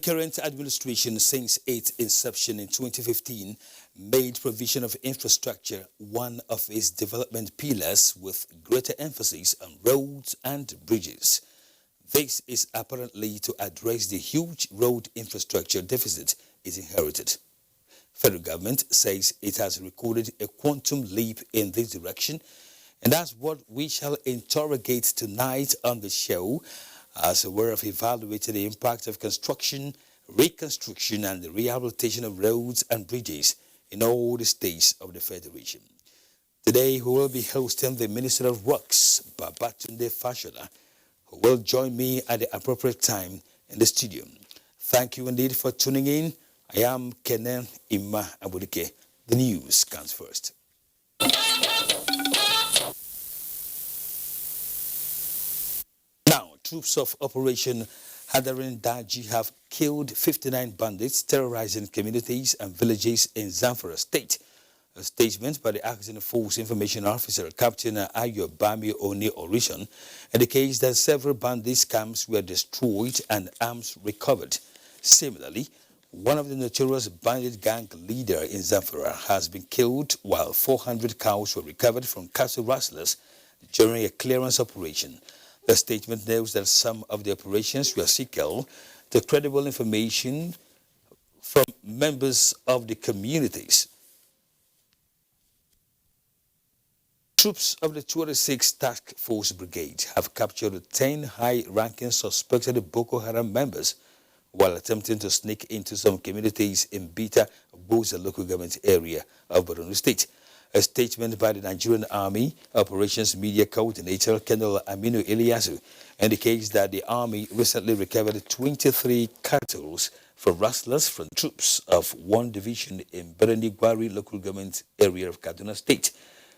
current administration, since its inception in 2015, made provision of infrastructure one of its development pillars, with greater emphasis on roads and bridges. This is apparently to address the huge road infrastructure deficit it inherited. Federal government says it has recorded a quantum leap in this direction, and that's what we shall interrogate tonight on the show, as a way of evaluating the impact of construction, reconstruction, and the rehabilitation of roads and bridges in all the states of the Federation. Today, we will be hosting the Minister of Works, Babatunde Fashola, who will join me at the appropriate time in the studio. Thank you indeed for tuning in. I am Kenan Ima Abudike. The news comes first. Now, troops of Operation Hadarin Daji have killed 59 bandits terrorizing communities and villages in Zamfara State. A statement by the Acting Force Information Officer, Captain Ayo Bami Oni Orison, indicates that several bandits camps were destroyed and arms recovered. Similarly, one of the notorious bandit gang leader in Zamfara has been killed, while 400 cows were recovered from cattle rustlers during a clearance operation. The statement notes that some of the operations were seeking to credible information from members of the communities. Troops of the 26th Task Force Brigade have captured 10 high-ranking suspected Boko Haram members while attempting to sneak into some communities in Bita Boza local government area of Borno State. A statement by the Nigerian Army Operations Media Coordinator, Colonel Aminu Eliasu, indicates that the Army recently recovered 23 cattle from rustlers from troops of one division in Bereni Gwari local government area of Kaduna State.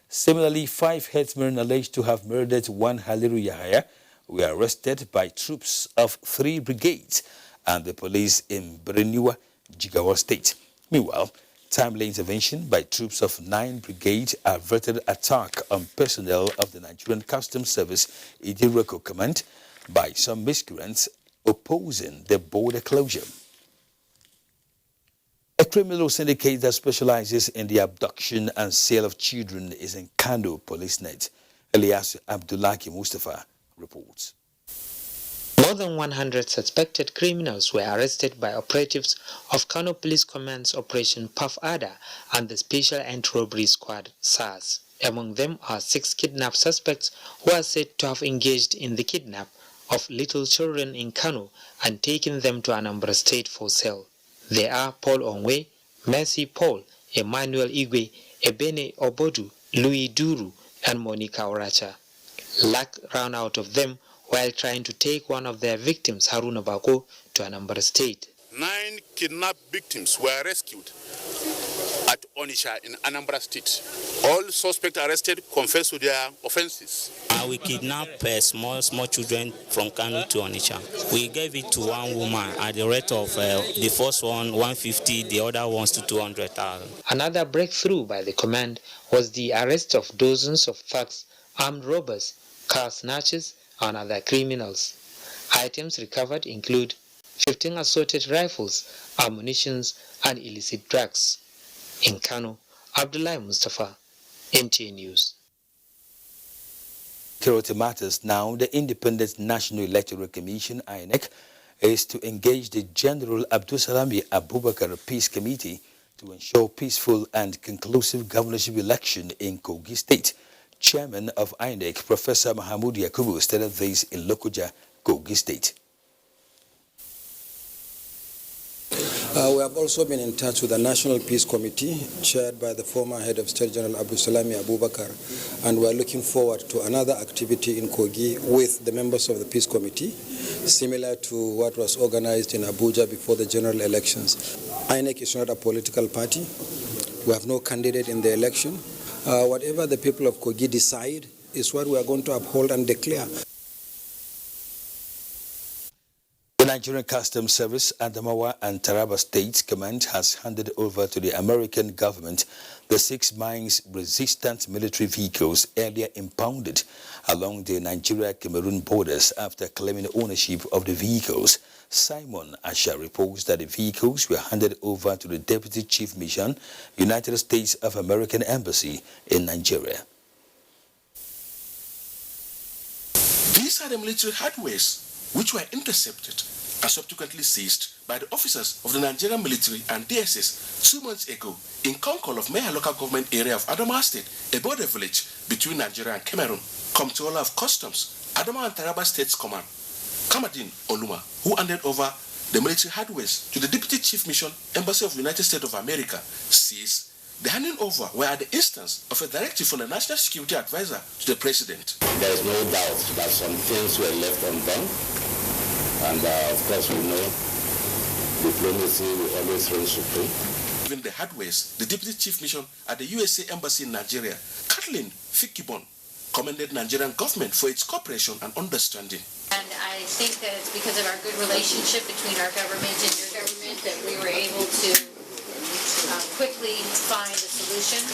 Similarly, 5 headsmen alleged to have murdered one Haliru Yahaya were arrested by troops of 3 brigades and the police in Bereniwa, Jigawa State. Meanwhile, timely intervention by troops of 9 brigades averted attack on personnel of the Nigerian Customs Service Idiroko Command by some miscreants opposing the border closure. A criminal syndicate that specializes in the abduction and sale of children is in Kano Police Net. Elias Abdullahi Mustafa reports. More than 100 suspected criminals were arrested by operatives of Kano Police Command's Operation Puff Adder and the Special Anti-Robbery Squad SARS. Among them are 6 kidnapped suspects who are said to have engaged in the kidnap of little children in Kano and taken them to Anambra State for sale. They are Paul Onwe, Mercy Paul, Emmanuel Igwe, Ebene Obodu, Louis Duru, and Monica Oracha. Luck ran out of them while trying to take one of their victims, Haruna Bako, to Anambra State. 9 kidnapped victims were rescued at Onitsha in Anambra State. All suspects arrested confessed to their offenses. We kidnapped small children from Kano to Onitsha. We gave it to one woman at the rate of the first one 150, the other ones to 200,000. Another breakthrough by the command was the arrest of dozens of thugs, armed robbers, car snatchers, and other criminals. Items recovered include 15 assorted rifles, ammunition, and illicit drugs. In Kano, Abdullahi Mustafa, NTA News. Security matters now. The Independent National Electoral Commission, INEC, is to engage the General Abdulsalami Abubakar Peace Committee to ensure peaceful and conclusive governorship election in Kogi State. Chairman of INEC, Professor Mahamoud Yakubu, stated this in Lokoja, Kogi State. We have also been in touch with the National Peace Committee, chaired by the former head of State General Abdulsalami Abubakar, and we are looking forward to another activity in Kogi with the members of the Peace Committee, similar to what was organized in Abuja before the general elections. INEC is not a political party. We have no candidate in the election. Whatever the people of Kogi decide is what we are going to uphold and declare. The Nigerian Customs Service, Adamawa and Taraba State Command has handed over to the American government the 6 mines-resistant military vehicles earlier impounded along the Nigeria-Cameroon borders after claiming ownership of the vehicles. Simon Asha reports that the vehicles were handed over to the Deputy Chief Mission, United States of American Embassy in Nigeria. These are the military hardwares which were intercepted and subsequently seized by the officers of the Nigerian military and DSS 2 months ago in Konkol of Meha local government area of Adamawa State, a border village between Nigeria and Cameroon. Comptroller of Customs, Adamawa and Taraba States Command, Kamadin Oluma, who handed over the military hardwares to the Deputy Chief Mission, Embassy of the United States of America, says the handing over were at the instance of a directive from the National Security Advisor to the President. There is no doubt that some things were left undone, and of course we know diplomacy will always reign supreme. Even the hardwares, the Deputy Chief Mission at the USA Embassy in Nigeria, Kathleen Fikibon, commended Nigerian government for its cooperation and understanding. And I think that it's because of our good relationship between our government and your government that we were able to quickly find a solution.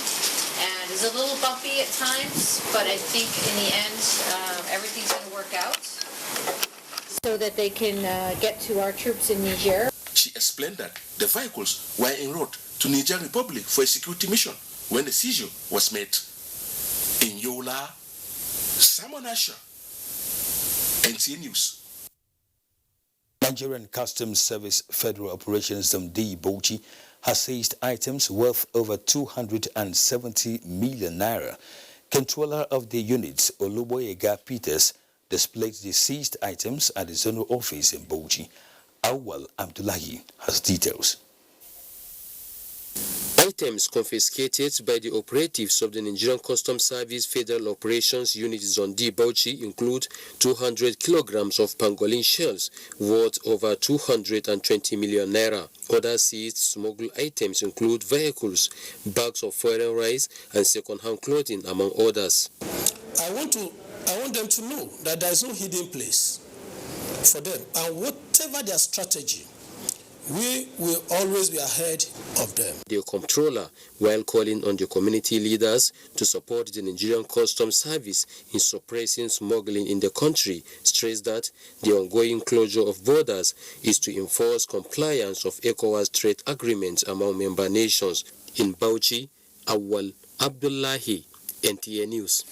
And it's a little bumpy at times, but I think in the end, everything's going to work out so that they can get to our troops in Niger. She explained that the vehicles were en route to Niger Republic for a security mission when the seizure was made. In Yola, Simon Asher, NTA News. Nigerian Customs Service Federal Operations MD Bauchi has seized items worth over 270 million naira. Controller of the unit, Oluboyega Peters, displayed the seized items at the zonal office in Bauchi. Awal Abdullahi has details. Items confiscated by the operatives of the Nigerian Customs Service Federal Operations Unit Zondi Bauchi include 200 kilograms of pangolin shells worth over 220 million naira. Other seized smuggled items include vehicles, bags of foreign rice, and second-hand clothing, among others. I want them to know that there is no hidden place for them, and whatever their strategy, we will always be ahead of them. The comptroller, while calling on the community leaders to support the Nigerian Customs Service in suppressing smuggling in the country, stressed that the ongoing closure of borders is to enforce compliance of ECOWAS trade agreements among member nations. In Bauchi, Awal Abdullahi, NTA News.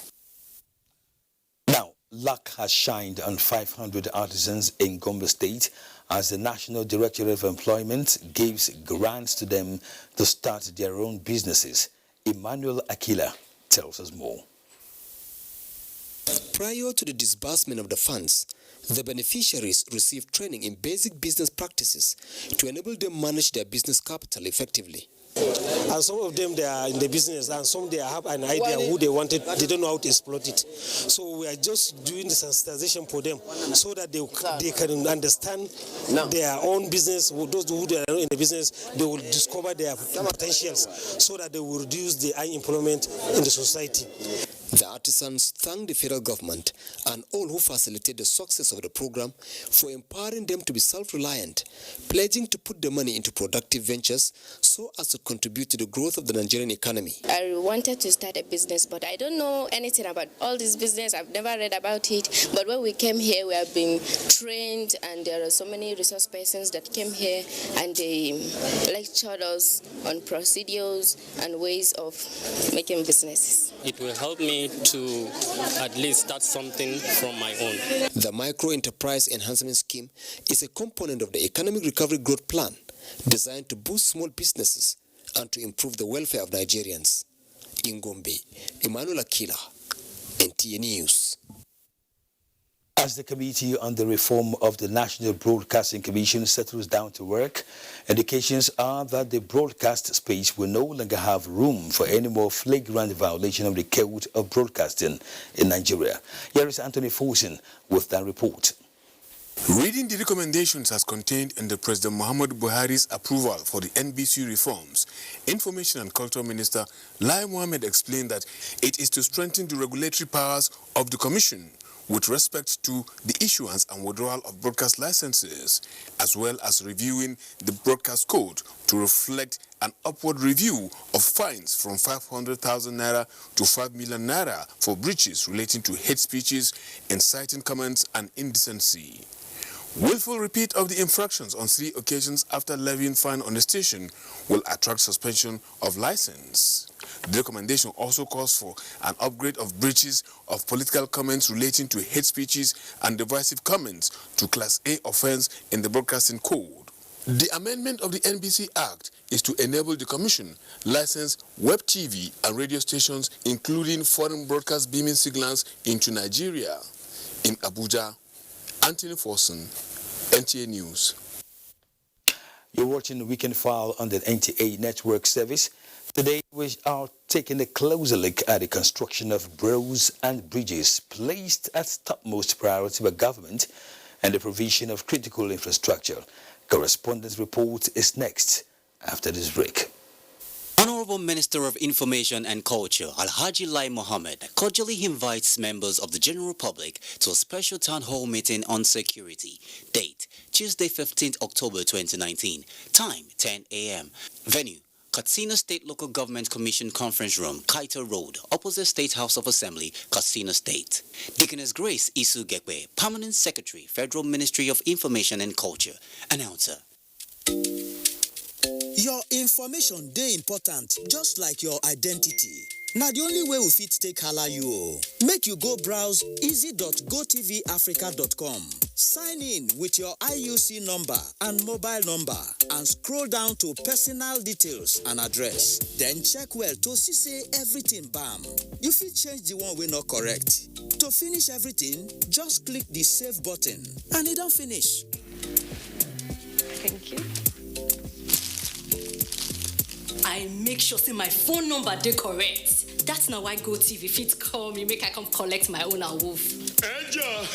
Now, luck has shined on 500 artisans in Gombe State as the National Directorate of Employment gives grants to them to start their own businesses. Emmanuel Akila tells us more. Prior to the disbursement of the funds, the beneficiaries receive training in basic business practices to enable them manage their business capital effectively. And some of them, they are in the business, and some they have an idea who they wanted, they don't know how to exploit it. So we are just doing the sensitization for them so that they can understand their own business. Those who are in the business, they will discover their potentials so that they will reduce the unemployment in the society. The artisans thank the federal government and all who facilitate the success of the program for empowering them to be self-reliant, pledging to put the money into productive ventures so as to contribute to the growth of the Nigerian economy. I wanted to start a business, but I don't know anything about all this business. I've never read about it. But when we came here, we have been trained, and there are so many resource persons that came here, and they lectured us on procedures and ways of making businesses. It will help me to at least start something from my own. The Micro Enterprise Enhancement Scheme is a component of the Economic Recovery Growth Plan designed to boost small businesses and to improve the welfare of Nigerians. In Gombe, Emmanuel Akila, NTA News. As the Committee on the Reform of the National Broadcasting Commission settles down to work, indications are that the broadcast space will no longer have room for any more flagrant violation of the Code of Broadcasting in Nigeria. Here is Anthony Forsen with that report. Reading the recommendations as contained in the President Muhammadu Buhari's approval for the NBC reforms, Information and Culture Minister Lai Mohammed explained that it is to strengthen the regulatory powers of the Commission, with respect to the issuance and withdrawal of broadcast licenses, as well as reviewing the broadcast code to reflect an upward review of fines from 500,000 naira to 5 million naira for breaches relating to hate speeches, inciting comments, and indecency. Willful repeat of the infractions on 3 occasions after levying fine on the station will attract suspension of license. The recommendation also calls for an upgrade of breaches of political comments relating to hate speeches and divisive comments to Class A offense in the Broadcasting Code. The amendment of the NBC Act is to enable the Commission license web TV and radio stations, including foreign broadcast beaming signals into Nigeria. In Abuja, Anthony Forson, NTA News. You're watching the Weekend File on the NTA Network service. Today we are taking a closer look at the construction of roads and bridges placed as topmost priority by government and the provision of critical infrastructure. Correspondent report is next after this break. Honorable Minister of Information and Culture, Alhaji Lai Mohammed, cordially invites members of the general public to a special town hall meeting on security. Date, Tuesday 15th October 2019. Time, 10 a.m. Venue, Katsina State Local Government Commission Conference Room, Kaito Road, opposite State House of Assembly, Katsina State. Deaconess Grace Isu Gekwe, Permanent Secretary, Federal Ministry of Information and Culture. Announcer. Your information dey important, just like your identity. Now the only way we fit take hala you. Make you go browse easy.gotvafrica.com. Sign in with your IUC number and mobile number and scroll down to personal details and address. Then check well to see say everything bam. You fit change the one wey not correct. To finish everything, just click the save button and it don't finish. Thank you. I make sure say my phone number dey correct. That's now why GoTV fit call me make I come collect my own awoof. Angel,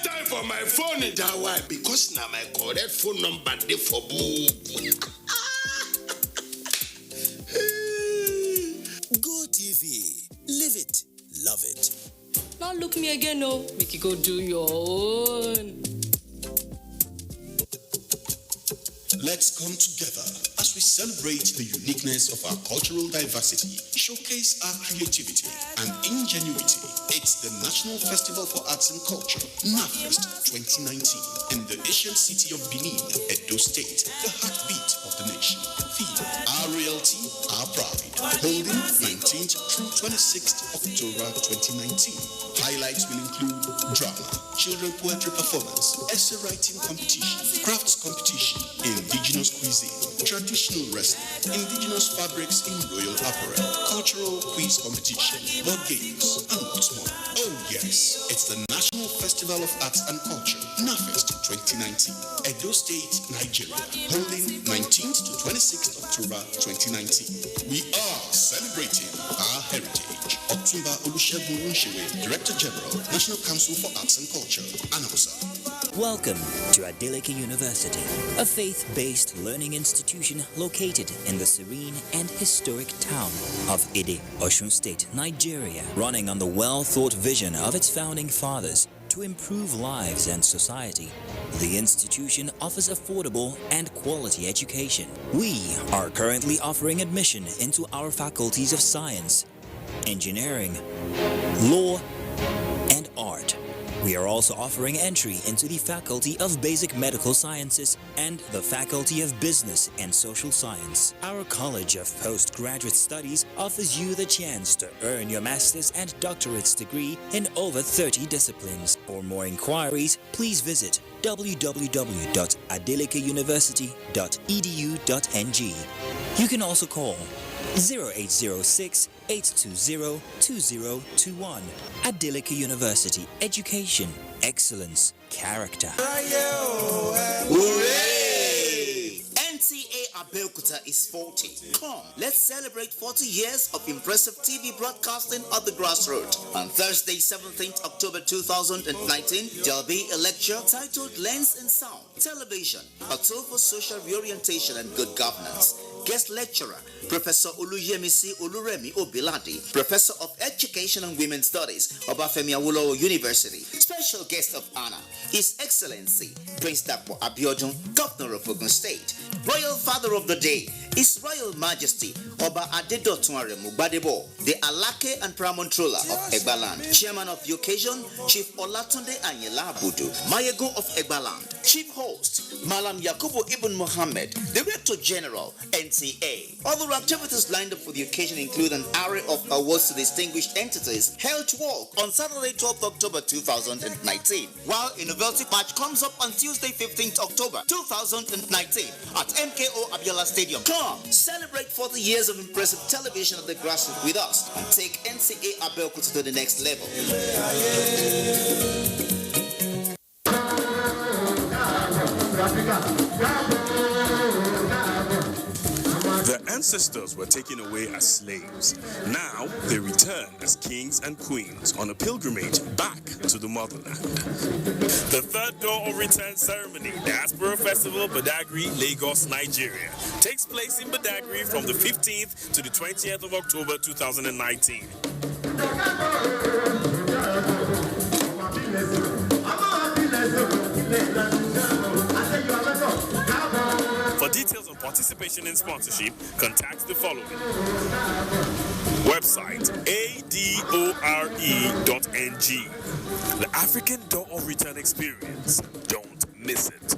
time for my phone in that way because now my correct phone number dey for book. GoTV, live it, love it. Now look me again, no. Make you go do your own. Let's come together as we celebrate the uniqueness of our cultural diversity, showcase our creativity and ingenuity. It's the National Festival for Arts and Culture, NAFEST 2019, in the ancient city of Benin, Edo State, the heartbeat of the nation. Theme, our reality, our pride. Holding 19th through 26th October 2019. Highlights will include drama, children poetry performance, essay writing competition, crafts competition, indigenous cuisine, traditional wrestling, indigenous fabrics in royal apparel, cultural quiz competition, board games, and lots more. Oh yes, it's the National Festival of Arts and Culture, NAFEST 2019, Edo State, Nigeria, holding 19th to 26th October 2019. We are celebrating our heritage. Otumba Olusegun Runshewe, Director General, National Council for Arts and Culture, announcer. Welcome to Adeleke University, a faith-based learning institution located in the serene and historic town of Ide, Osun State, Nigeria, running on the well-thought vision of its founding fathers to improve lives and society. The institution offers affordable and quality education. We are currently offering admission into our faculties of science, engineering, law, and art. We are also offering entry into the Faculty of Basic Medical Sciences and the Faculty of Business and Social Science. Our College of Postgraduate Studies offers you the chance to earn your master's and doctorate's degree in over 30 disciplines. For more inquiries, please visit www.adelikeuniversity.edu.ng. You can also call 0806-820-2021. Adeleke University. Education, excellence, character. Hooray! NTA Abeokuta is 40. Come, let's celebrate 40 years of impressive TV broadcasting at the grassroots. On Thursday, 17th October 2019, there'll be a lecture titled Lens and Sound, Television, a tool for social reorientation and good governance. Guest lecturer, Professor Oluyemisi Oluremi Obiladi, Professor of Education and Women's Studies, Obafemi Awolowo University. Special guest of honor, His Excellency Prince Dapo Abiodun, Governor of Ogun State. Royal Father of the Day, His Royal Majesty Oba Adedotun Aremu Gbadebo, the Alake and Pramontrola of Egbaland. Chairman of the occasion, Chief Olatunde Anyela Abudu, Mayego of Egbaland. Chief host, Malam Yakubu Ibn Mohammed, Director General, NTA. Other activities lined up for the occasion include an array of awards to distinguished entities held to walk on Saturday, 12th October 2019, while Innovative March comes up on Tuesday, 15th October 2019 at MKO Abiola Stadium. Come, celebrate 40 years of impressive television at the grassroots with us and take NCA Abeokuta to the next level. Their ancestors were taken away as slaves. Now they return as kings and queens on a pilgrimage back to the motherland. The third door of return ceremony, Diaspora Festival, Badagry, Lagos, Nigeria, takes place in Badagry from the 15th to the 20th of October 2019. For details on participation and sponsorship, contact the following. Website adore.ng. The African Door of Return Experience. Don't miss it.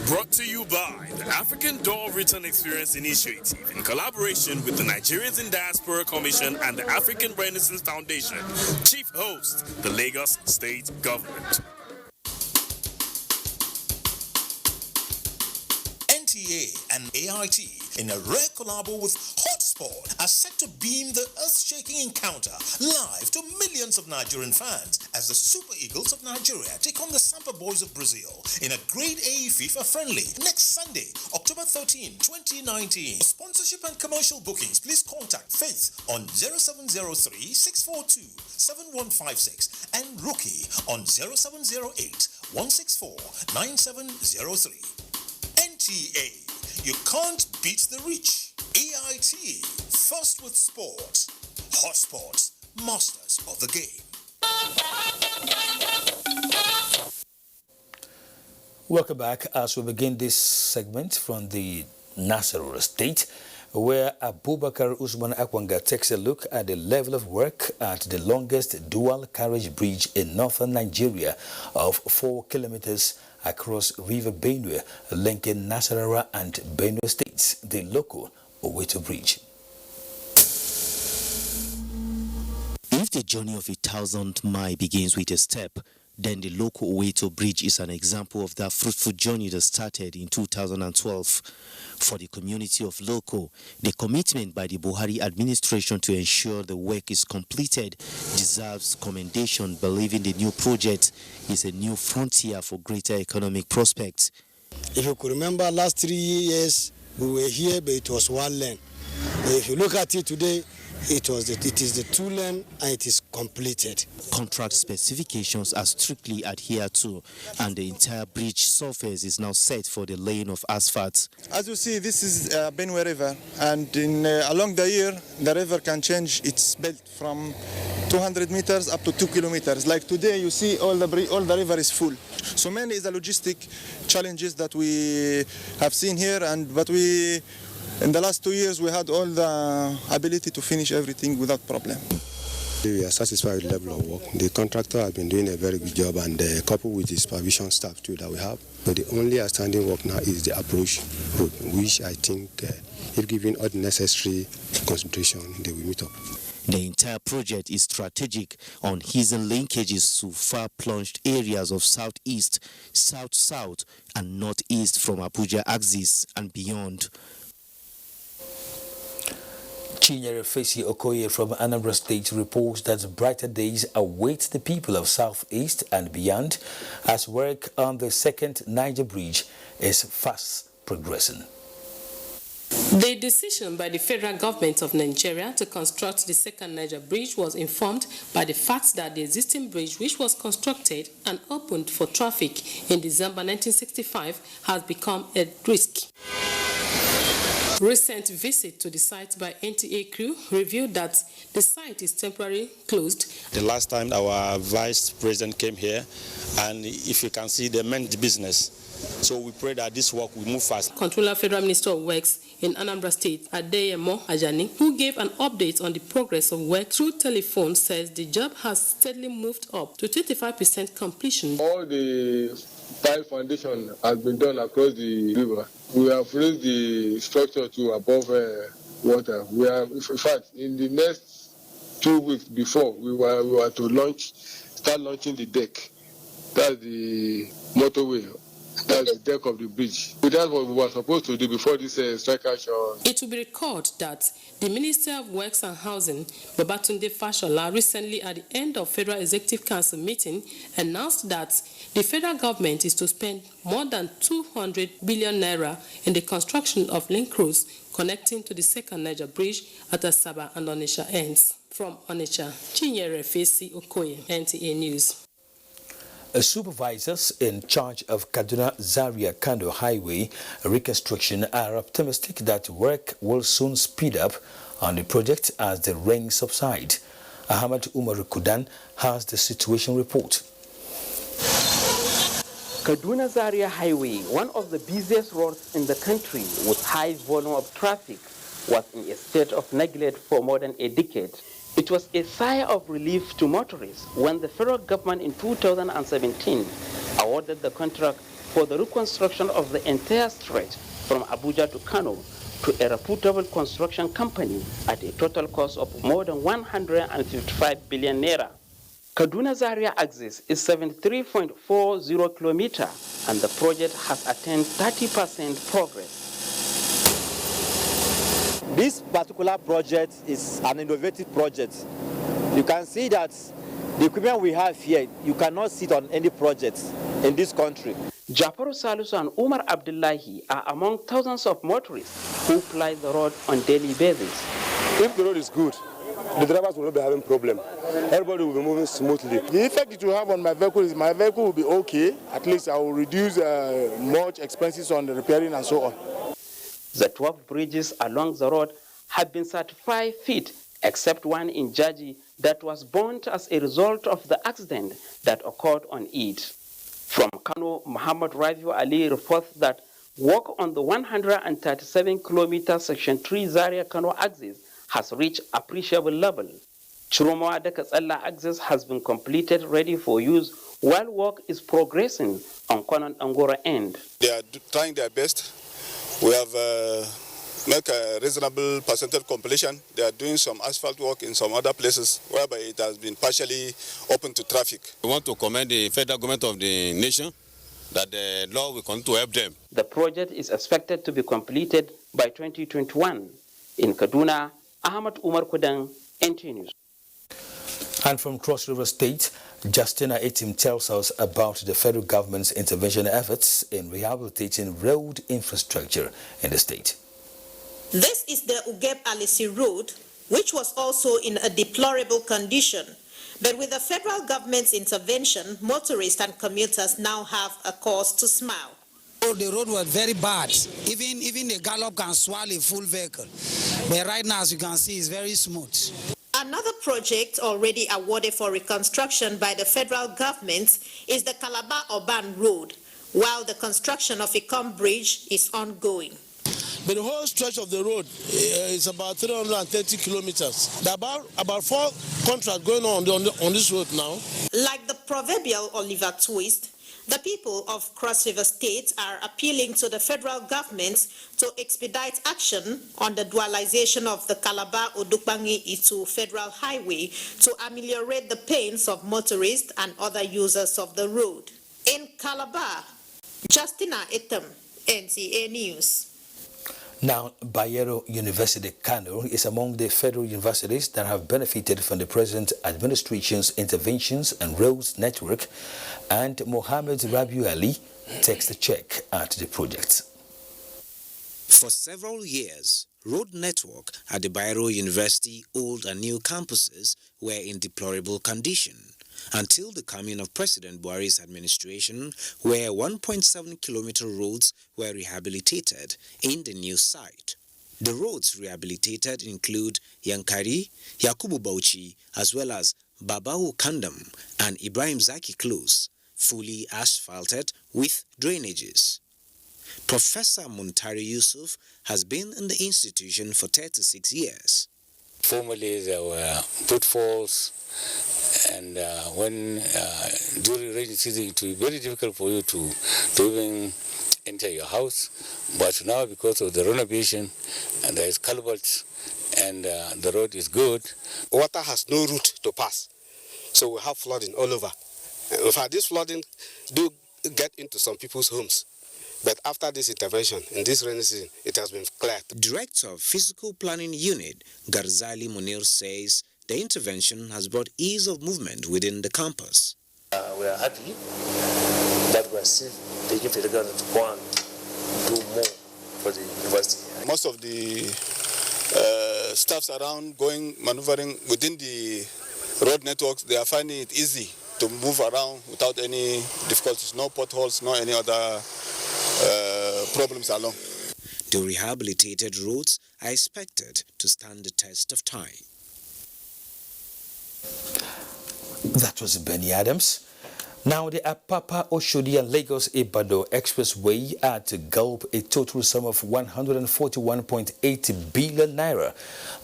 Brought to you by the African Door of Return Experience Initiative in collaboration with the Nigerians in Diaspora Commission and the African Renaissance Foundation. Chief host, the Lagos State Government. NTA and AIT, in a rare collabo with Hotspot, are set to beam the earth-shaking encounter live to millions of Nigerian fans as the Super Eagles of Nigeria take on the Sampa Boys of Brazil in a Grade A FIFA friendly next Sunday, October 13, 2019. For sponsorship and commercial bookings, please contact Faith on 0703-642-7156 and Rookie on 0708-164-9703. NTA, you can't beat the reach. AIT, first with sport. Hotspot, masters of the game. Welcome back as we begin this segment from the Nasarawa State, where Abubakar Usman Akwanga takes a look at the level of work at the longest dual carriage bridge in northern Nigeria of 4 kilometers across River Benue, linking Nasarawa and Benue states, the local Oweto Bridge. If the journey of 1,000 miles begins with a step, then the local Oweto Bridge is an example of that fruitful journey that started in 2012. For the community of Loko, the commitment by the Buhari administration to ensure the work is completed deserves commendation, believing the new project is a new frontier for greater economic prospects. If you could remember, last 3 years we were here, but it was one lane. If you look at it today, it is the 2 lane and it is completed. Contract specifications are strictly adhered to, and the entire bridge surface is now set for the laying of asphalt. As you see, this is Benue River, and along the year, the river can change its bed from 200 meters up to 2 kilometers. Like today, you see all the river is full. So many is the logistic challenges that we have seen here, but in the last 2 years, we had all the ability to finish everything without problem. We are satisfied with the level of work. The contractor has been doing a very good job, and coupled with the supervision staff too that we have. But the only outstanding work now is the approach road, which I think, if given all the necessary concentration, they will meet up. The entire project is strategic on hidden linkages to far-plunged areas of southeast, south-south, and northeast from Abuja axis and beyond. Chinyere Fesi Okoye from Anambra State reports that brighter days await the people of Southeast and beyond as work on the second Niger Bridge is fast progressing. The decision by the federal government of Nigeria to construct the second Niger Bridge was informed by the fact that the existing bridge, which was constructed and opened for traffic in December 1965, has become a risk. Recent visit to the site by NTA crew revealed that the site is temporarily closed. The last time our vice president came here, and if you can see, they meant the business. So we pray that this work will move fast. Controller Federal Minister of Works in Anambra State, Adeyemo Ajani, who gave an update on the progress of work through telephone, says the job has steadily moved up to 25% completion. All the tile foundation has been done across the river. We have raised the structure to above water. We are, in fact, in the next 2 weeks before we were to start launching the deck. That's the motorway. That's the deck of the bridge. So that's what we were supposed to do before this strike action. It will be recalled that the Minister of Works and Housing, Babatunde Fashola, recently at the end of Federal Executive Council meeting, announced that the federal government is to spend more than 200 billion naira in the construction of link roads connecting to the second Niger Bridge at Asaba and Onitsha ends. From Onitsha, Chinyere Fesi Okoye, NTA News. Supervisors in charge of Kaduna-Zaria-Kano Highway reconstruction are optimistic that work will soon speed up on the project as the rain subside. Ahmad Umar Kudan has the situation report. Kaduna-Zaria Highway, one of the busiest roads in the country with high volume of traffic, was in a state of neglect for more than a decade. It was a sigh of relief to motorists when the federal government in 2017 awarded the contract for the reconstruction of the entire stretch from Abuja to Kano to a reputable construction company at a total cost of more than 155 billion naira. Kaduna-Zaria axis is 73.40 kilometers and the project has attained 30% progress. This particular project is an innovative project. You can see that the equipment we have here, you cannot sit on any project in this country. Jafaru Salisu and Umar Abdullahi are among thousands of motorists who ply the road on daily basis. If the road is good, the drivers will not be having problem. Everybody will be moving smoothly. The effect it will have on my vehicle is my vehicle will be okay. At least I will reduce much expenses on the repairing and so on. The 12 bridges along the road have been certified fit, except one in Jaji that was burnt as a result of the accident that occurred on it. From Kano, Muhammad Raviu Ali reports that work on the 137-kilometer Section 3 Zaria-Kano axis has reached appreciable level. Chiromo Adakatsala axis has been completed, ready for use, while work is progressing on Konan Angora end. They are trying their best. We have made a reasonable percentage completion. They are doing some asphalt work in some other places whereby it has been partially open to traffic. We want to commend the federal government of the nation that the law will continue to help them. The project is expected to be completed by 2021. In Kaduna, Ahmad Umar Kudang, NT News. And from Cross River State, Justina Etim tells us about the federal government's intervention efforts in rehabilitating road infrastructure in the state. This is the Ugeb Alisi Road, which was also in a deplorable condition. But with the federal government's intervention, motorists and commuters now have a cause to smile. Oh, the road was very bad. Even a gallop can swallow a full vehicle. But right now, as you can see, it's very smooth. Another project already awarded for reconstruction by the federal government is the Calabar Urban Road, while the construction of Ikom Bridge is ongoing. But the whole stretch of the road is about 330 kilometers. There are about 4 contracts going on this road now. Like the proverbial Oliver Twist, the people of Cross River State are appealing to the federal government to expedite action on the dualization of the Calabar-Odukbangi-Itu Federal Highway to ameliorate the pains of motorists and other users of the road. In Calabar, Justina Etem, NTA News. Now, Bayero University Kano is among the federal universities that have benefited from the present administration's interventions and roads network, and Mohammed Rabiu Ali takes the check at the project. For several years, road network at the Bayero University old and new campuses were in deplorable condition until the coming of President Buhari's administration, where 1.7-kilometer roads were rehabilitated in the new site. The roads rehabilitated include Yankari, Yakubu Bauchi, as well as Babao Kandam and Ibrahim Zaki Close, fully asphalted with drainages. Professor Muntari Yusuf has been in the institution for 36 years. Formerly there were pitfalls, and when during rainy season it will be very difficult for you to even enter your house. But now, because of the renovation, and there is culverts, and the road is good. Water has no route to pass, so we have flooding all over. In fact, this flooding do get into some people's homes. But after this intervention, in this rainy season, it has been cleared. Director of Physical Planning Unit, Garzali Munir, says the intervention has brought ease of movement within the campus. We are happy that we are still taking to the government to go and do more for the university. Most of the staffs around maneuvering within the road networks, they are finding it easy to move around without any difficulties, no potholes, no any other problems along. The rehabilitated roads are expected to stand the test of time. That was Benny Adams. Now the Apapa Oshodi and Lagos Ibadan Expressway are to gulp a total sum of 141.8 billion naira.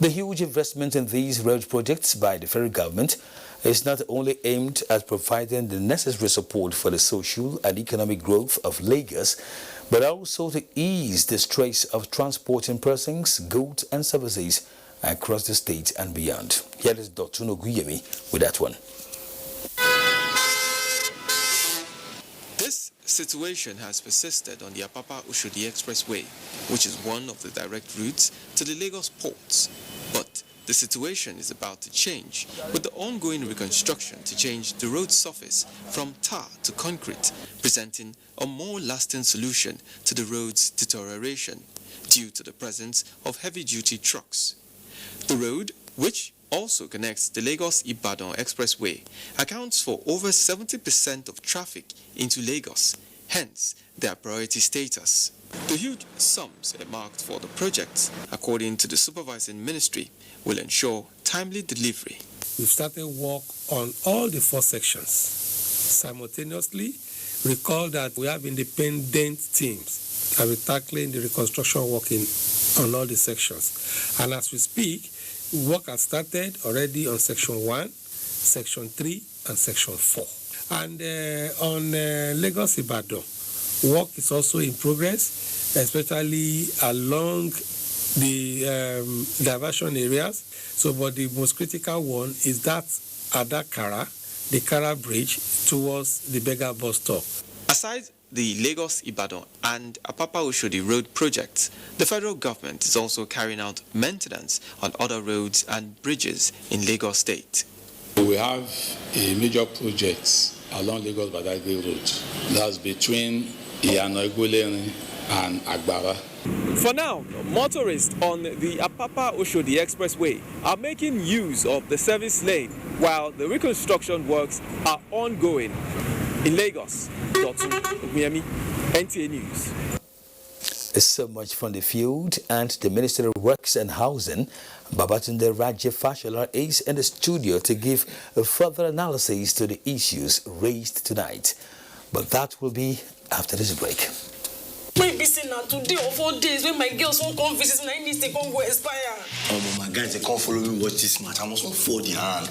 The huge investment in these road projects by the federal government is not only aimed at providing the necessary support for the social and economic growth of Lagos, but also to ease the stress of transporting persons, goods and services across the state and beyond. Here is Dr. Noguyemi with that one. This situation has persisted on the Apapa Oshodi Expressway, which is one of the direct routes to the Lagos ports. But the situation is about to change with the ongoing reconstruction to change the road surface from tar to concrete, presenting a more lasting solution to the road's deterioration due to the presence of heavy-duty trucks. The road, which also connects the Lagos-Ibadan Expressway, accounts for over 70% of traffic into Lagos, hence their priority status. The huge sums earmarked for the project, according to the supervising ministry, will ensure timely delivery. We've started work on all the 4 sections. Simultaneously, recall that we have independent teams that will be tackling the reconstruction work on all the sections. And as we speak, work has started already on Section 1, Section 3, and Section 4. And on Lagos-Ibadan, work is also in progress, especially along the diversion areas. So, but the most critical one is that at that the Kara Bridge towards the Bega bus stop. Aside the Lagos-Ibadan and Apapa Oshodi road projects, the federal government is also carrying out maintenance on other roads and bridges in Lagos State. We have a major project along Lagos-Badagry Road. That's between Iyana-Igbolerin and Agbara. For now, motorists on the Apapa Oshodi Expressway are making use of the service lane while the reconstruction works are ongoing. In Lagos, Dr. Miami, NTA News. So much from the field, and the Minister of Works and Housing, Babatunde Raje Fashola, is in the studio to give a further analysis to the issues raised tonight. But that will be after this break. Maybe say now today or 4 days when my girls won't come visit and I need to come go expire. Oh my guys, they can't follow me watch this match. I must not fold the hand.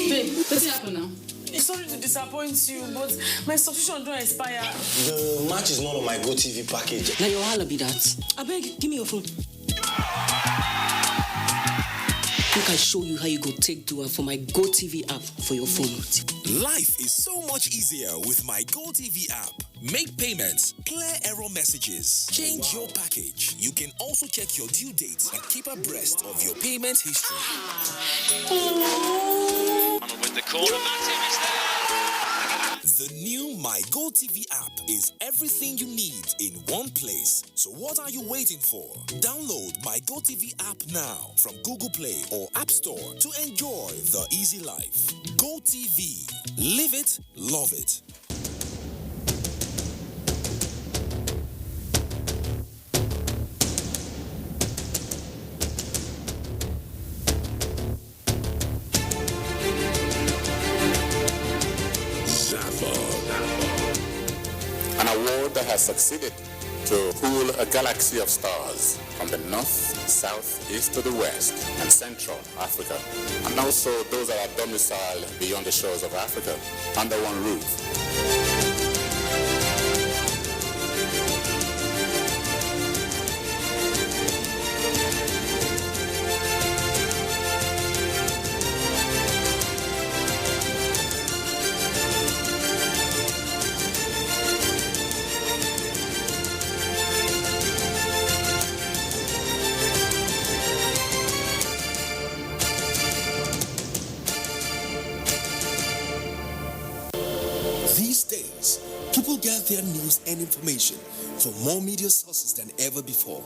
Babe, what's happening now? Sorry to disappoint you, but my subscription don't expire. The match is not on my GoTV package. Now your holla be that. I beg, give me your phone. Make I show you how you go take do it for my GoTV app for your phone. Life is so much easier with my GoTV app. Make payments, clear error messages, change your package. You can also check your due dates and keep abreast of your payment history. With the corner, Matip is there. The new My GoTV app is everything you need in one place. So what are you waiting for? Download My GoTV app now from Google Play or App Store to enjoy the easy life. GoTV. Live it, love it. has succeeded to cool a galaxy of stars from the north, south, east to the west, and central Africa, and also those that are domiciled beyond the shores of Africa under one roof. These days, people get their news and information from more media sources than ever before.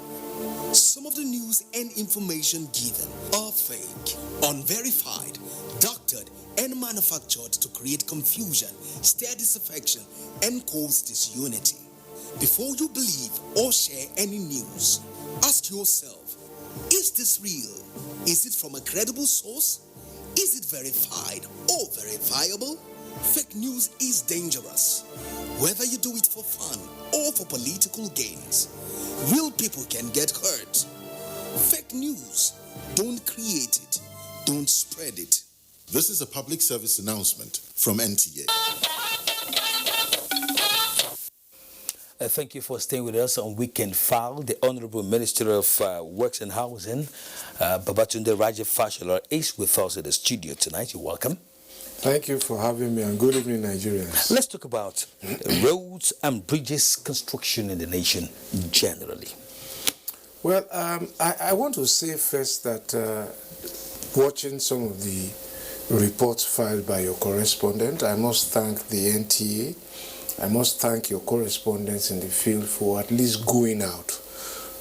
Some of the news and information given are fake, unverified, doctored, and manufactured to create confusion, stir disaffection, and cause disunity. Before you believe or share any news, ask yourself, is this real? Is it from a credible source? Is it verified or verifiable? Fake news is dangerous, whether you do it for fun or for political gains. Real people can get hurt. Fake news, don't create it, don't spread it. This is a public service announcement from NTA. Thank you for staying with us on Weekend File. The Honorable Minister of Works and Housing, Babatunde Raja Fashola, is with us in the studio tonight. You're welcome. Thank you for having me, and good evening, Nigerians. Let's talk about roads and bridges construction in the nation generally. Well, I want to say first that watching some of the reports filed by your correspondent, I must thank the NTA. I must thank your correspondents in the field for at least going out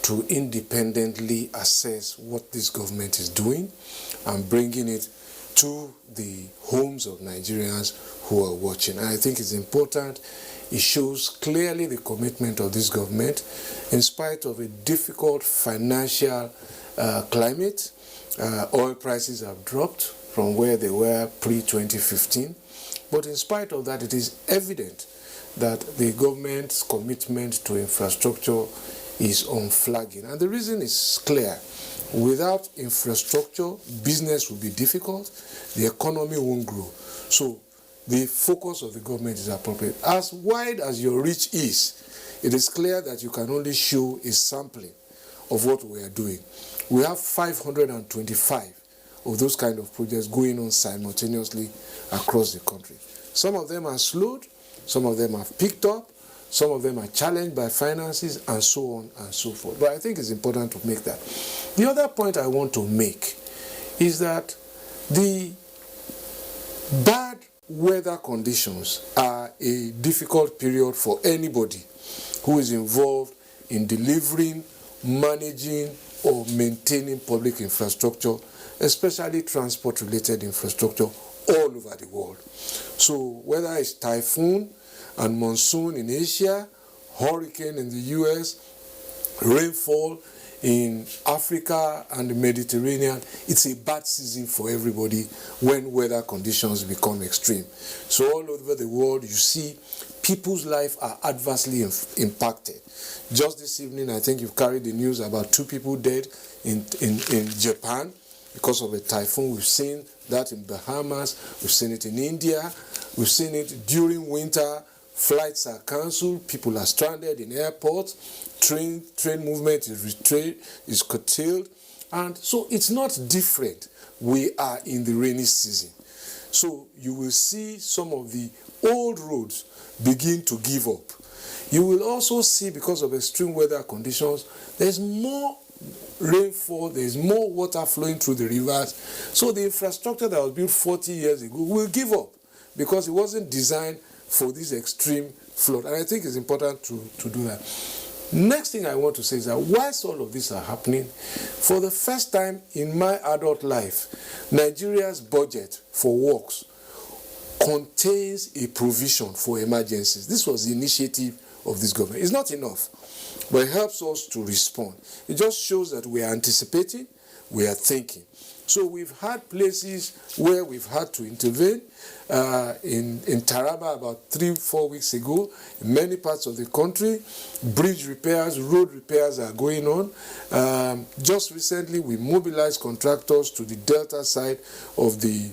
to independently assess what this government is doing and bringing it to the homes of Nigerians who are watching. And I think it's important. It shows clearly the commitment of this government in spite of a difficult financial climate. Oil prices have dropped from where they were pre-2015. But in spite of that, it is evident that the government's commitment to infrastructure is unflagging. And the reason is clear. Without infrastructure, business will be difficult, the economy won't grow. So the focus of the government is appropriate. As wide as your reach is, it is clear that you can only show a sampling of what we are doing. We have 525 of those kind of projects going on simultaneously across the country. Some of them are slowed, some of them have picked up, some of them are challenged by finances, and so on and so forth. But I think it's important to make that. The other point I want to make is that the bad weather conditions are a difficult period for anybody who is involved in delivering, managing, or maintaining public infrastructure, especially transport-related infrastructure all over the world. So whether it's typhoon and monsoon in Asia, hurricane in the US, rainfall in Africa and the Mediterranean, it's a bad season for everybody when weather conditions become extreme. So all over the world, you see people's lives are adversely impacted. Just this evening, I think you've carried the news about 2 people dead in Japan because of a typhoon. We've seen that in Bahamas, we've seen it in India, we've seen it during winter. Flights are cancelled, people are stranded in airports, train movement is curtailed, and so it's not different. We are in the rainy season. So you will see some of the old roads begin to give up. You will also see, because of extreme weather conditions, there's more rainfall, there's more water flowing through the rivers. So the infrastructure that was built 40 years ago will give up because it wasn't designed for this extreme flood. And I think it's important to do that. Next thing I want to say is that whilst all of this are happening, for the first time in my adult life, Nigeria's budget for works contains a provision for emergencies. This was the initiative of this government. It's not enough, but it helps us to respond. It just shows that we are anticipating, we are thinking. So we've had places where we've had to intervene. In Taraba about 3-4 weeks ago, in many parts of the country, bridge repairs, road repairs are going on. Just recently, we mobilized contractors to the Delta side of the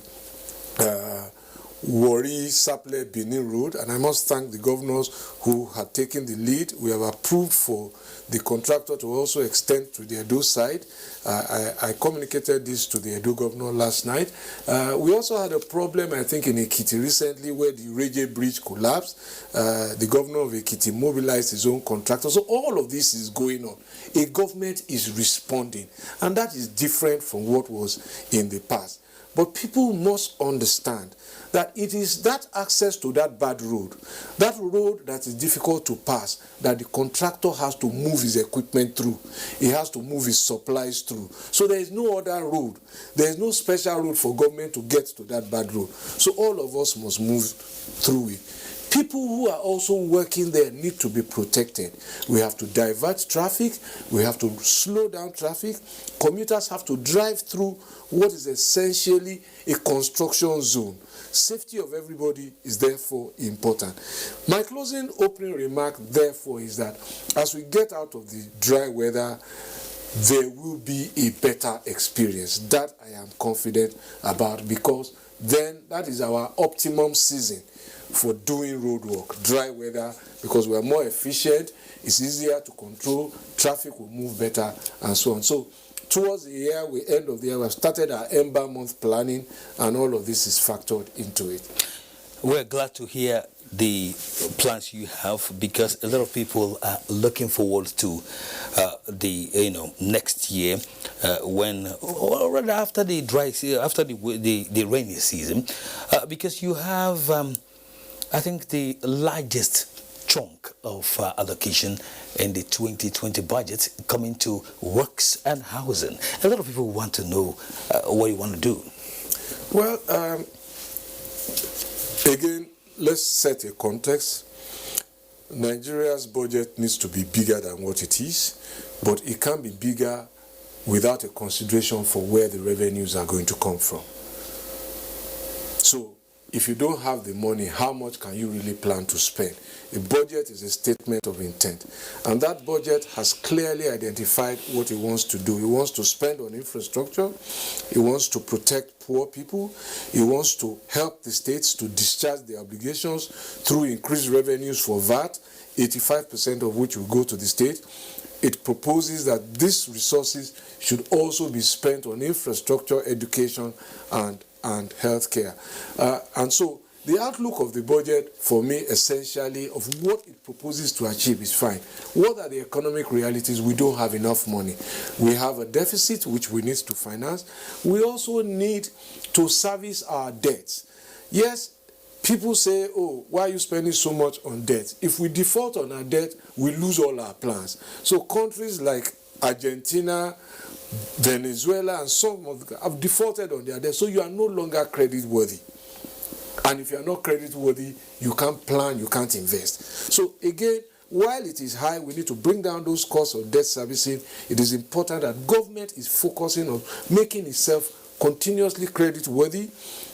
Warri Saple Benin Road, and I must thank the governors who had taken the lead. We have approved for the contractor to also extend to the Edo side. I communicated this to the Edo governor last night. We also had a problem, I think, in Ekiti recently where the Reje Bridge collapsed. The governor of Ekiti mobilized his own contractor. So all of this is going on. A government is responding, and that is different from what was in the past. But people must understand that it is that access to that bad road, that road that is difficult to pass, that the contractor has to move his equipment through. He has to move his supplies through. So there is no other road. There is no special road for government to get to that bad road. So all of us must move through it. People who are also working there need to be protected. We have to divert traffic. We have to slow down traffic. Commuters have to drive through what is essentially a construction zone. Safety of everybody is therefore important. My closing opening remark, therefore, is that as we get out of the dry weather, there will be a better experience. That I am confident about, because then that is our optimum season for doing road work, dry weather, because we are more efficient, it's easier to control, traffic will move better, and so on. So towards the year, end of the year, we have started our Ember month planning, and all of this is factored into it. We're glad to hear the plans you have, because a lot of people are looking forward to the next year when, or rather after the dry season, after the rainy season, because you have I think the largest chunk of allocation in the 2020 budget coming to works and housing. A lot of people want to know what you want to do. Well, again, let's set a context. Nigeria's budget needs to be bigger than what it is, but it can't be bigger without a consideration for where the revenues are going to come from. So, if you don't have the money, how much can you really plan to spend? A budget is a statement of intent. And that budget has clearly identified what it wants to do. It wants to spend on infrastructure. It wants to protect poor people. It wants to help the states to discharge their obligations through increased revenues for VAT, 85% of which will go to the state. It proposes that these resources should also be spent on infrastructure, education, and healthcare. And so the outlook of the budget, for me, essentially, of what it proposes to achieve is fine. What are the economic realities? We don't have enough money. We have a deficit which we need to finance. We also need to service our debts. Yes, people say, oh, why are you spending so much on debt? If we default on our debt, we lose all our plans. So countries like Argentina, Venezuela, and some of them have defaulted on their debt, so you are no longer credit worthy. And if you are not credit worthy, you can't plan, you can't invest. So again, while it is high, we need to bring down those costs of debt servicing. It is important that government is focusing on making itself continuously credit worthy,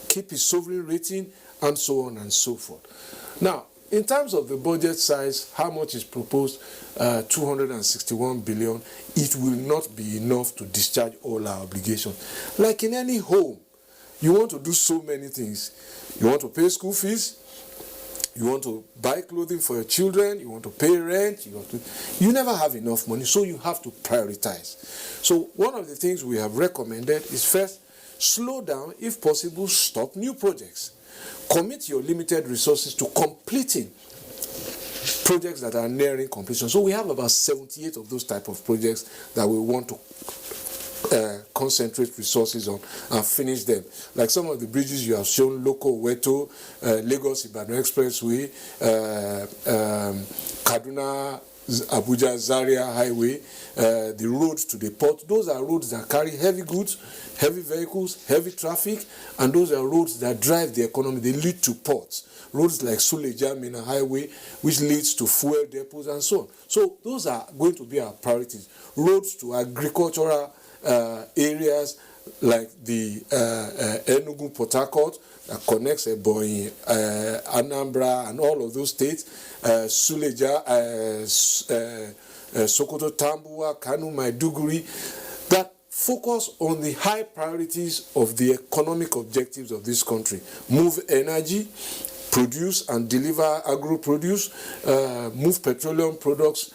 keep its sovereign rating, and so on and so forth. Now, in terms of the budget size, how much is proposed? 261 billion. It will not be enough to discharge all our obligations. Like in any home, you want to do so many things. You want to pay school fees. You want to buy clothing for your children. You want to pay rent. You never have enough money, so you have to prioritize. So one of the things we have recommended is, first, slow down, if possible, stop new projects. Commit your limited resources to completing projects that are nearing completion. So we have about 78 of those type of projects that we want to concentrate resources on and finish them. Like some of the bridges you have shown, Loko Weto, Lagos-Ibadan Expressway, Kaduna, Abuja Zaria Highway, the roads to the port. Those are roads that carry heavy goods, heavy vehicles, heavy traffic, and those are roads that drive the economy. They lead to ports. Roads like Suleja Mina Highway, which leads to fuel depots and so on. So those are going to be our priorities. Roads to agricultural areas like the Enugu-Port Harcourt that connects Ebonyi, Anambra, and all of those states, Suleja, Sokoto, Tambuwa, Kanu, Maiduguri, that focus on the high priorities of the economic objectives of this country. Move energy, produce and deliver agro-produce, move petroleum products,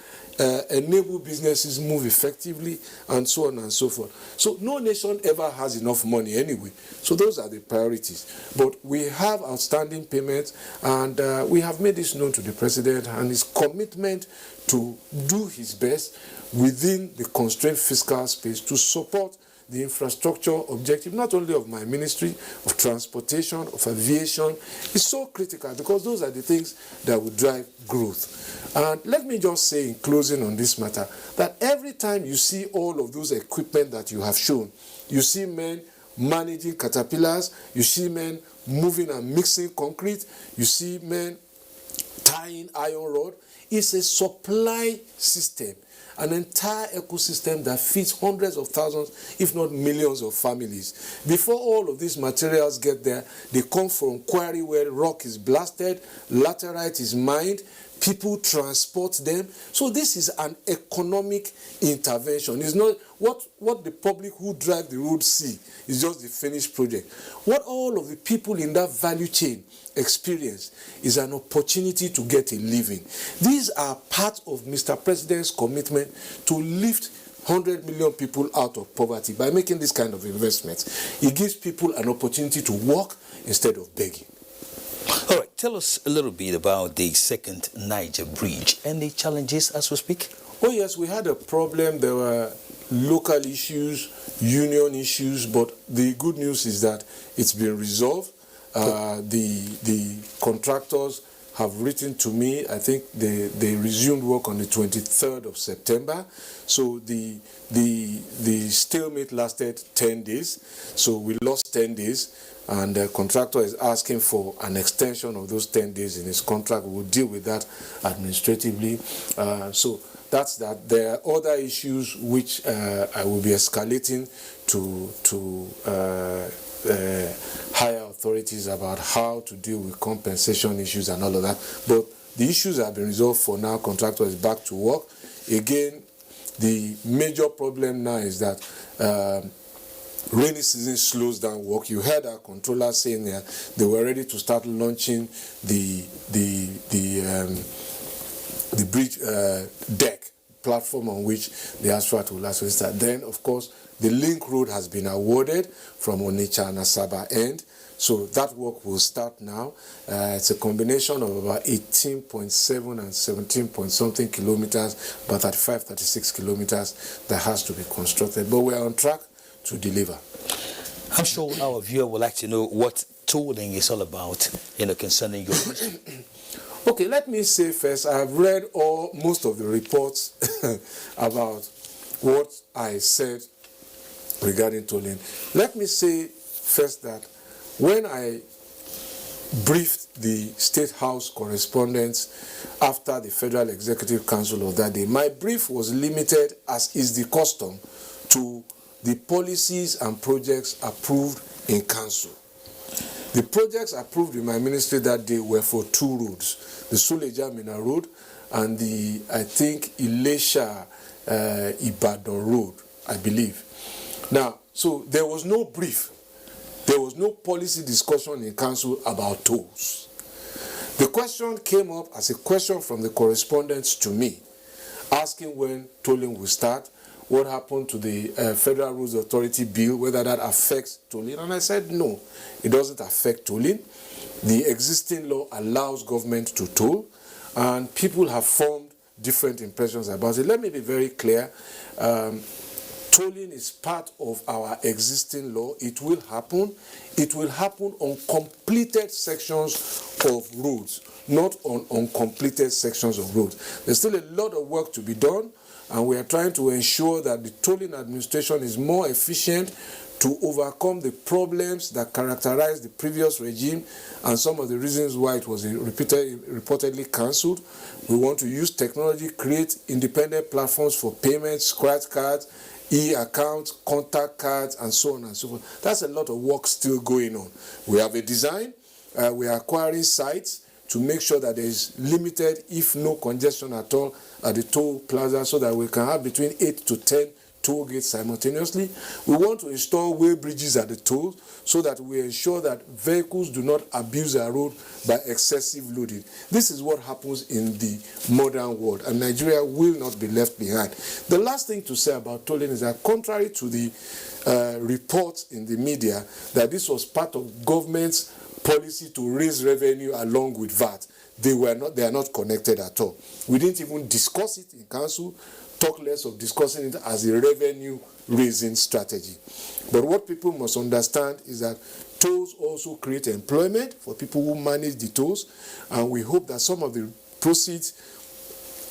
enable businesses move effectively, and so on and so forth. So no nation ever has enough money anyway. So those are the priorities. But we have outstanding payments, and we have made this known to the President, and his commitment to do his best within the constrained fiscal space to support the infrastructure objective, not only of my ministry, of transportation, of aviation, is so critical because those are the things that will drive growth. And let me just say in closing on this matter, that every time you see all of those equipment that you have shown, you see men managing caterpillars, you see men moving and mixing concrete, you see men tying iron rod, it's a supply system, an entire ecosystem that feeds hundreds of thousands, if not millions of families. Before all of these materials get there, they come from quarry where rock is blasted, laterite is mined, people transport them. So this is an economic intervention. It's not what the public who drive the road see is just the finished project. What all of the people in that value chain experience is an opportunity to get a living. These are part of Mr. President's commitment to lift 100 million people out of poverty by making this kind of investments. It gives people an opportunity to work instead of begging. All right, tell us a little bit about the second Niger Bridge and the challenges as we speak. Oh yes, we had a problem. There were local issues, union issues, but the good news is that it's been resolved. The contractors have written to me. I think they resumed work on the 23rd of September. So the stalemate lasted 10 days. So we lost 10 days. And the contractor is asking for an extension of those 10 days in his contract. We'll deal with that administratively. So that's that. There are other issues which I will be escalating to higher authorities about how to deal with compensation issues and all of that. But the issues have been resolved for now. Contractor is back to work. Again, the major problem now is that rainy season slows down work. You heard our controller saying that they were ready to start launching the bridge deck platform on which the asphalt will also start. Then, of course, the link road has been awarded from Onitsha and Asaba end. So that work will start now. It's a combination of about 18.7 and 17 point something kilometers, about 35, 36 kilometers that has to be constructed. But we're on track to deliver. I'm sure our viewer would like to know what tolling is all about, concerning your Okay, let me say first, I've read most of the reports about what I said regarding tolling. Let me say first that when I briefed the State House correspondents after the Federal Executive Council of that day, my brief was limited, as is the custom, to the policies and projects approved in council. The projects approved in my ministry that day were for two roads, the Suleja-Mina Road and the, I think, Ilesha-Ibadan Road, I believe. Now, so there was no brief. There was no policy discussion in council about tolls. The question came up as a question from the correspondents to me, asking when tolling will start, what happened to the Federal Roads Authority bill, whether that affects tolling. And I said, no, it doesn't affect tolling. The existing law allows government to toll, and people have formed different impressions about it. Let me be very clear. Tolling is part of our existing law. It will happen. It will happen on completed sections of roads, not on uncompleted sections of roads. There's still a lot of work to be done, and we are trying to ensure that the tolling administration is more efficient to overcome the problems that characterized the previous regime and some of the reasons why it was reportedly cancelled. We want to use technology, create independent platforms for payments, scratch cards, e-accounts, contact cards, and so on and so forth. That's a lot of work still going on. We have a design. We are acquiring sites to make sure that there is limited, if no congestion at all, at the toll plaza, so that we can have between 8 to 10 toll gates simultaneously. We want to install way bridges at the tolls so that we ensure that vehicles do not abuse our road by excessive loading. This is what happens in the modern world, and Nigeria will not be left behind. The last thing to say about tolling is that contrary to the reports in the media that this was part of government's policy to raise revenue along with VAT, they are not connected at all. We didn't even discuss it in council, talk less of discussing it as a revenue raising strategy. But what people must understand is that tolls also create employment for people who manage the tolls, and we hope that some of the proceeds,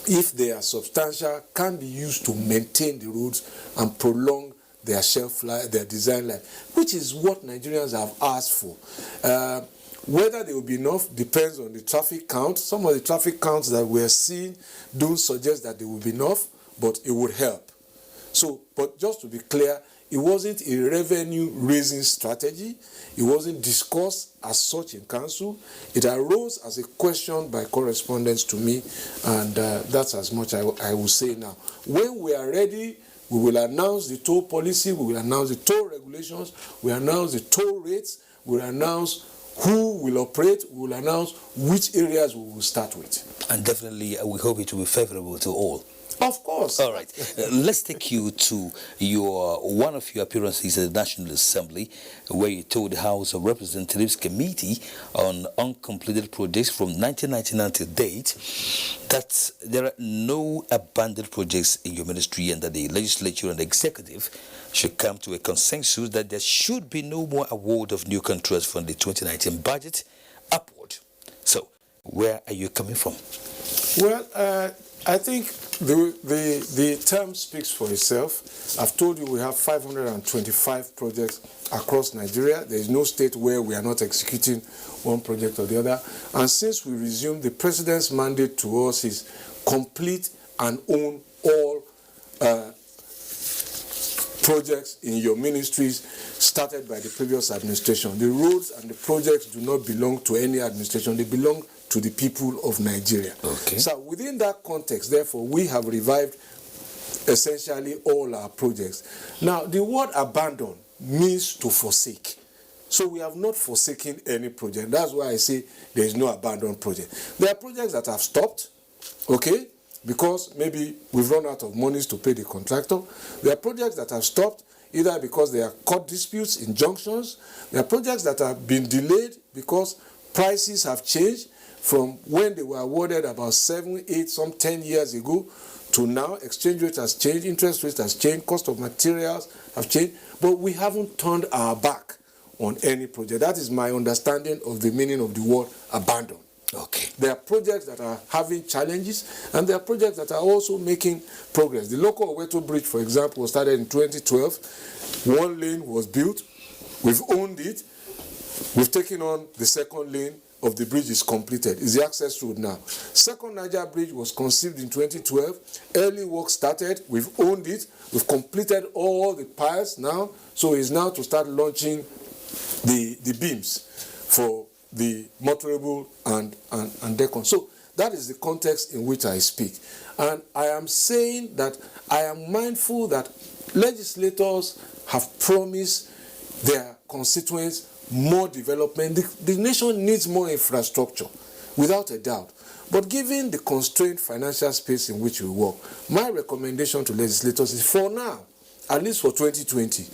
if they are substantial, can be used to maintain the roads and prolong their shelf life, their design life, which is what Nigerians have asked for. Whether they will be enough depends on the traffic count. Some of the traffic counts that we're seeing don't suggest that they will be enough, but it would help. So, but just to be clear, it wasn't a revenue-raising strategy. It wasn't discussed as such in council. It arose as a question by correspondence to me, and that's as much I will say now. When we are ready, we will announce the toll policy, we will announce the toll regulations, we will announce the toll rates, we will announce who will operate, we will announce which areas we will start with. And definitely, we hope it will be favorable to all. Of course. All right. Let's take you to one of your appearances at the National Assembly, where you told the House of Representatives Committee on uncompleted projects from 1999 to date that there are no abandoned projects in your ministry, and that the legislature and the executive should come to a consensus that there should be no more award of new contracts from the 2019 budget upward. So, where are you coming from? Well, I think the term speaks for itself. I've told you we have 525 projects across Nigeria. There is no state where we are not executing one project or the other. And since we resumed, the President's mandate to us is complete and own all projects in your ministries started by the previous administration. The roads and the projects do not belong to any administration. They belong to the people of Nigeria. Okay. So within that context, therefore, we have revived essentially all our projects. Now, the word abandon means to forsake. So we have not forsaken any project. That's why I say there is no abandoned project. There are projects that have stopped, okay, because maybe we've run out of monies to pay the contractor. There are projects that have stopped either because there are court disputes, injunctions. There are projects that have been delayed because prices have changed from when they were awarded about 7, 8, some 10 years ago to now. Exchange rate has changed, interest rate has changed, cost of materials have changed, but we haven't turned our back on any project. That is my understanding of the meaning of the word abandon. Okay. There are projects that are having challenges, and there are projects that are also making progress. The local Oweto Bridge, for example, was started in 2012. One lane was built. We've owned it. We've taken on the second lane of the bridge is completed. It's the access road now. Second Niger Bridge was conceived in 2012. Early work started. We've owned it. We've completed all the piles now. So it's now to start launching the beams for the motorable and decon. So that is the context in which I speak. And I am saying that I am mindful that legislators have promised their constituents more development. The nation needs more infrastructure, without a doubt. But given the constrained financial space in which we work, my recommendation to legislators is, for now, at least for 2020,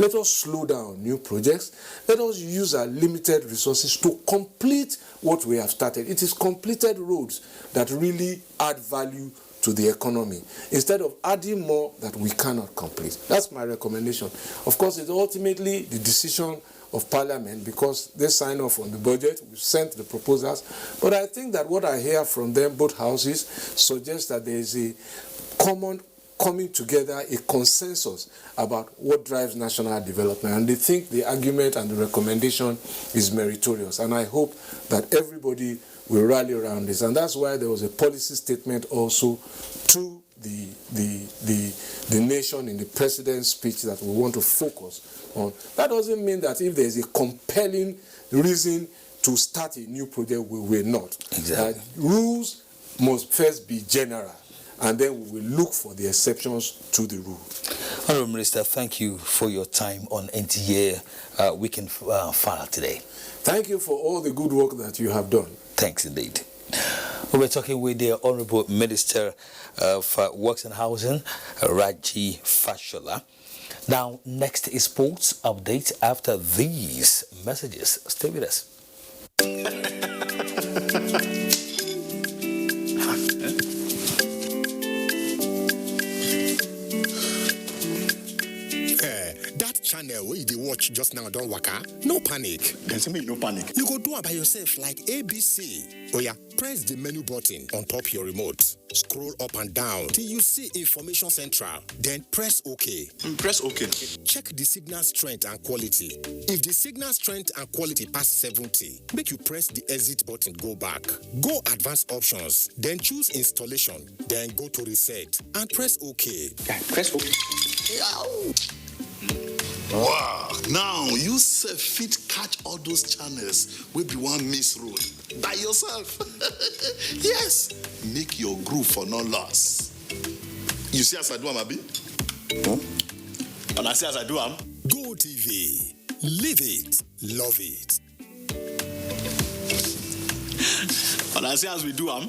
let us slow down new projects. Let us use our limited resources to complete what we have started. It is completed roads that really add value to the economy, instead of adding more that we cannot complete. That's my recommendation. Of course, it's ultimately the decision of Parliament, because they sign off on the budget. We've sent the proposals. But I think that what I hear from them, both houses, suggests that there is a common coming together, a consensus about what drives national development. And they think the argument and the recommendation is meritorious. And I hope that everybody will rally around this. And that's why there was a policy statement also to the nation in the president's speech that we want to focus on. That doesn't mean that if there is a compelling reason to start a new project, we will not. Exactly. Rules must first be general, and then we will look for the exceptions to the rule. Honorable Minister, thank you for your time on NTA Weekend File today. Thank you for all the good work that you have done. Thanks indeed. We were talking with the Honorable Minister of Works and Housing, Raji Fashola. Now, next is sports update after these messages. Stay with us. That channel where you watch just now don't waka, no panic. There's me no panic. You go do it by yourself like ABC. Oh yeah, press the menu button on top your remote. Scroll up and down till you see Information Central. Then press OK. Press OK. Check the signal strength and quality. If the signal strength and quality pass 70, make you press the exit button, go back. Go advanced options, then choose installation, then go to reset and press OK. Press OK. Wow, now you self fit catch all those channels wey be one miss road by yourself. Yes, make your groove for no loss. You see as I do am, abi? And I see as I do am. Go TV, live it, love it. And I see as we do am.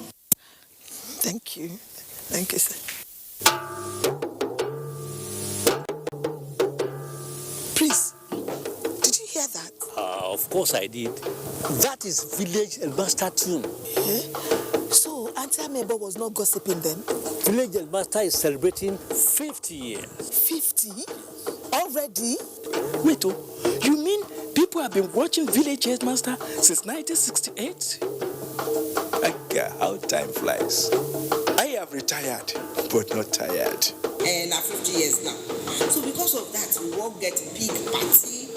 Thank you. Thank you, sir. Please, did you hear that? Of course I did. That is Village Elmaster tune. So, Auntie Amebo was not gossiping then? Village Elmaster is celebrating 50 years. 50? Already? Wait, you mean people have been watching Village Headmaster since 1968? How time flies. I have retired, but not tired. And now 50 years now. So because of that, we won't get a big party.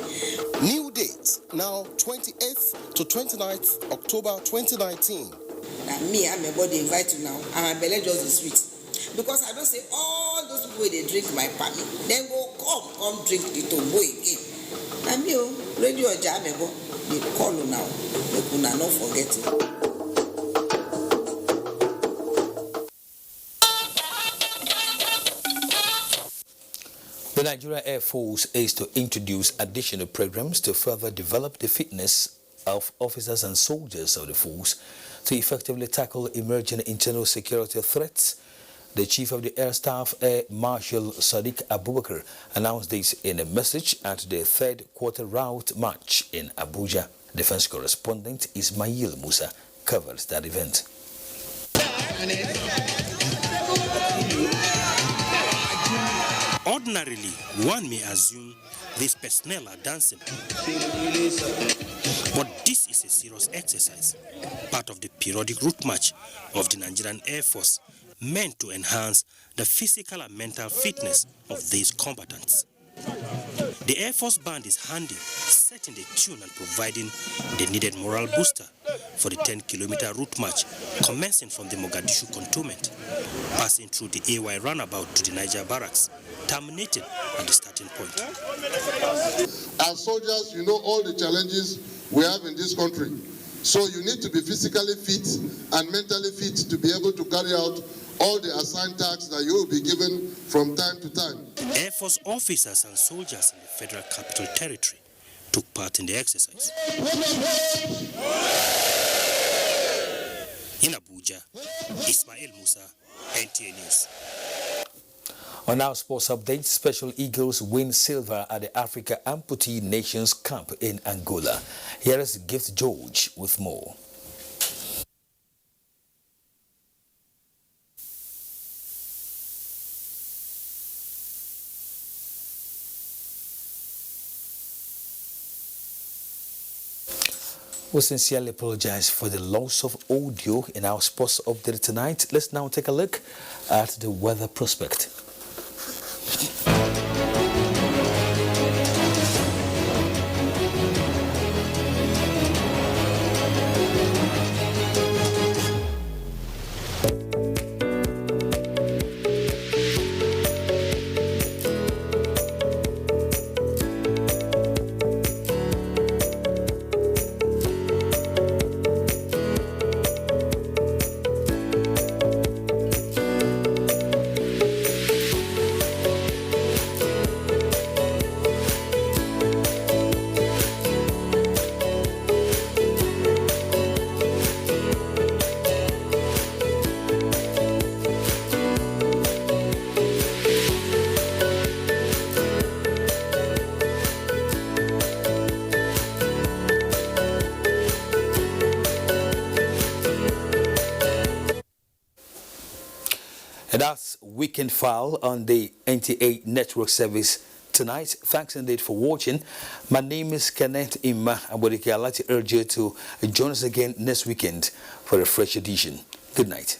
New date, now 28th to 29th October 2019. Now me and my body invite you now, and my belly just is sweet. Because I don't say all those people they drink my party, then go come drink the tombo again. And me, radio jam they call you now. They could not forget it. The Nigeria Air Force is to introduce additional programs to further develop the fitness of officers and soldiers of the force to effectively tackle emerging internal security threats. The Chief of the Air Staff, Air Marshal Sadiq Abubakar, announced this in a message at the third quarter route march in Abuja. Defense correspondent Ismail Musa covers that event. Ordinarily, one may assume these personnel are dancing. But this is a serious exercise, part of the periodic route march of the Nigerian Air Force, meant to enhance the physical and mental fitness of these combatants. The Air Force Band is handy, setting the tune and providing the needed moral booster for the 10-kilometer route march, commencing from the Mogadishu cantonment, passing through the AY roundabout to the Niger barracks, terminating at the starting point. As soldiers, you know all the challenges we have in this country. So you need to be physically fit and mentally fit to be able to carry out all the assigned tasks that you will be given from time to time. Air Force officers and soldiers in the Federal Capital Territory took part in the exercise. In Abuja, Ismail Musa, NTA News. On our sports update, Special Eagles win silver at the Africa Amputee Nations Camp in Angola. Here is Gift George with more. We sincerely apologize for the loss of audio in our sports update tonight. Let's now take a look at the weather prospect. Weekend File on the NTA Network Service tonight. Thanks indeed for watching. My name is Kenneth Ima Abodike. I'd like to urge you to join us again next weekend for a fresh edition. Good night.